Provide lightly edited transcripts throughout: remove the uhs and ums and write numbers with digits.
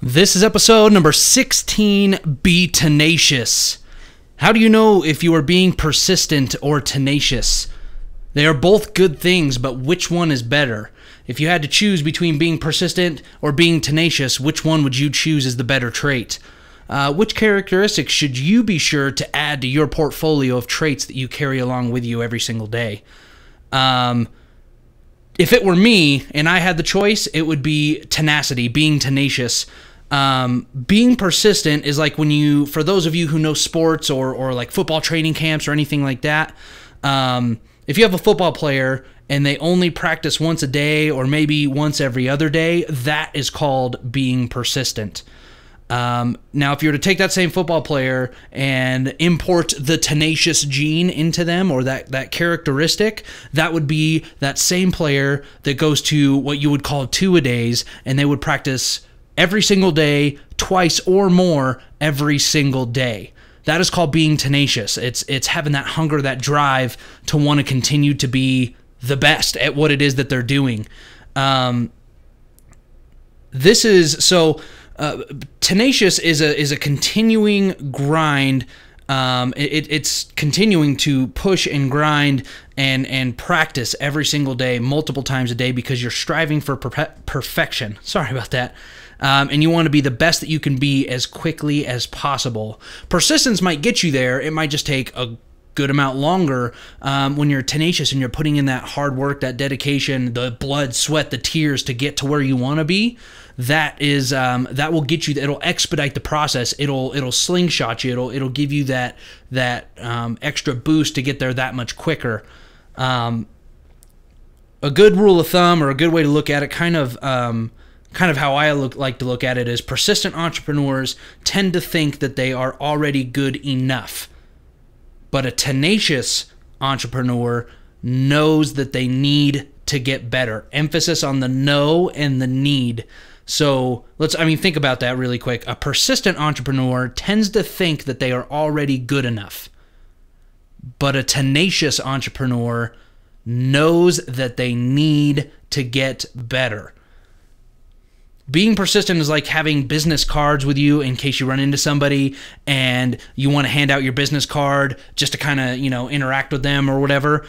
This is episode number 16, Be Tenacious. How do you know if you are being persistent or tenacious? They are both good things, but which one is better? If you had to choose between being persistent or being tenacious, which one would you choose as the better trait? Which characteristics should you be sure to add to your portfolio of traits that you carry along with you every single day? If it were me and I had the choice, it would be tenacity, being tenacious. Being persistent is like when you, for those of you who know sports or like football training camps or anything like that, if you have a football player and they only practice once a day or maybe once every other day, that is called being persistent. Now, if you were to take that same football player and import the tenacious gene into them, or that characteristic, that would be that same player that goes to what you would call two-a-days, and they would practice every single day, twice or more every single day. That is called being tenacious. It's having that hunger, that drive to want to continue to be the best at what it is that they're doing. Tenacious is a continuing grind. It's continuing to push and grind and practice every single day, multiple times a day, because you're striving for perfection. Sorry about that. And you want to be the best that you can be as quickly as possible. Persistence might get you there. It might just take a good amount longer when you're tenacious and you're putting in that hard work, that dedication, the blood, sweat, the tears to get to where you want to be. That will get you. It'll expedite the process. It'll slingshot you. It'll give you that extra boost to get there that much quicker. A good rule of thumb, or a good way to look at it, kind of how I like to look at it, is persistent entrepreneurs tend to think that they are already good enough. But a tenacious entrepreneur knows that they need to get better. Emphasis on the know and the need. So think about that really quick. A persistent entrepreneur tends to think that they are already good enough. But a tenacious entrepreneur knows that they need to get better. Being persistent is like having business cards with you in case you run into somebody and you want to hand out your business card just to kind of, interact with them or whatever.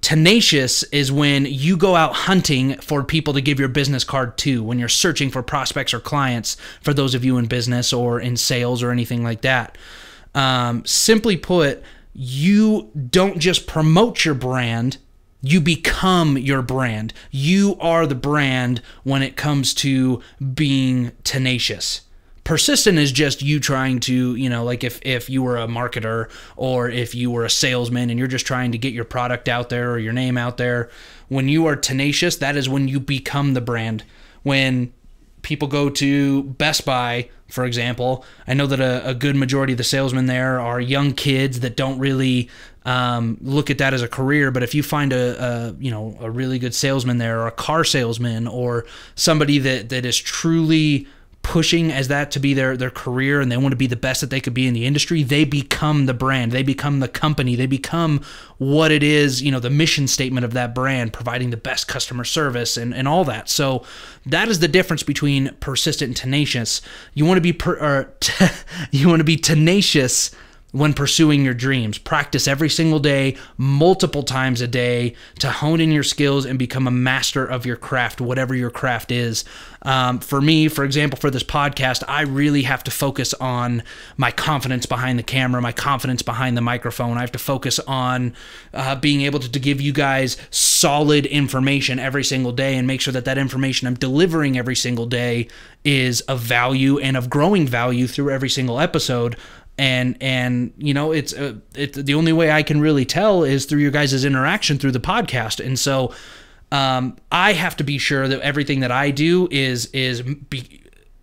Tenacious is when you go out hunting for people to give your business card to, when you're searching for prospects or clients, for those of you in business or in sales or anything like that. Simply put, you don't just promote your brand, you become your brand. You are the brand when it comes to being tenacious. Persistent is just you trying to, like if you were a marketer or if you were a salesman and you're just trying to get your product out there or your name out there. When you are tenacious, that is when you become the brand. When people go to Best Buy, for example, I know that a good majority of the salesmen there are young kids that don't really look at that as a career. But if you find a really good salesman there, or a car salesman, or somebody that is truly pushing as that to be their career, and they want to be the best that they could be in the industry, they become the brand. They become the company. They become what it is, the mission statement of that brand, providing the best customer service and all that. So that is the difference between persistent and tenacious. You want to be tenacious when pursuing your dreams. Practice every single day, multiple times a day, to hone in your skills and become a master of your craft, whatever your craft is. For me, for example, for this podcast, I really have to focus on my confidence behind the camera, my confidence behind the microphone. I have to focus on being able to give you guys solid information every single day, and make sure that information I'm delivering every single day is of value and of growing value through every single episode. And it's the only way I can really tell is through your guys' interaction through the podcast. And so I have to be sure that everything that I do is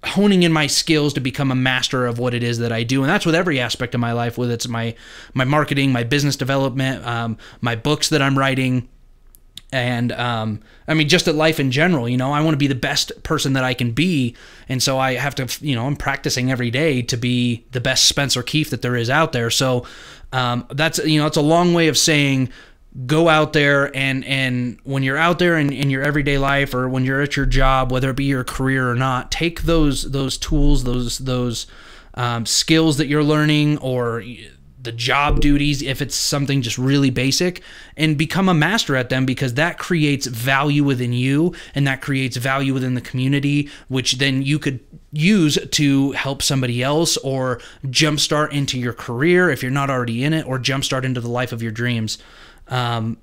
honing in my skills to become a master of what it is that I do. And that's with every aspect of my life, whether it's my marketing, my business development, my books that I'm writing, and just at life in general. I want to be the best person that I can be, and so I have to, I'm practicing every day to be the best Spencer Keife that there is out there. So that's, it's a long way of saying go out there and when you're out there in your everyday life, or when you're at your job, whether it be your career or not, take those tools, those skills that you're learning, or the job duties, if it's something just really basic, and become a master at them, because that creates value within you, and that creates value within the community, which then you could use to help somebody else, or jumpstart into your career if you're not already in it, or jumpstart into the life of your dreams. Have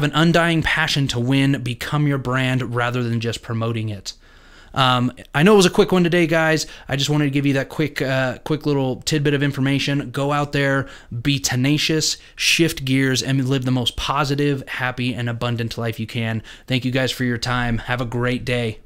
an undying passion to win, become your brand rather than just promoting it. I know it was a quick one today, guys. I just wanted to give you that quick little tidbit of information. Go out there, be tenacious, shift gears, and live the most positive, happy, and abundant life you can. Thank you guys for your time. Have a great day.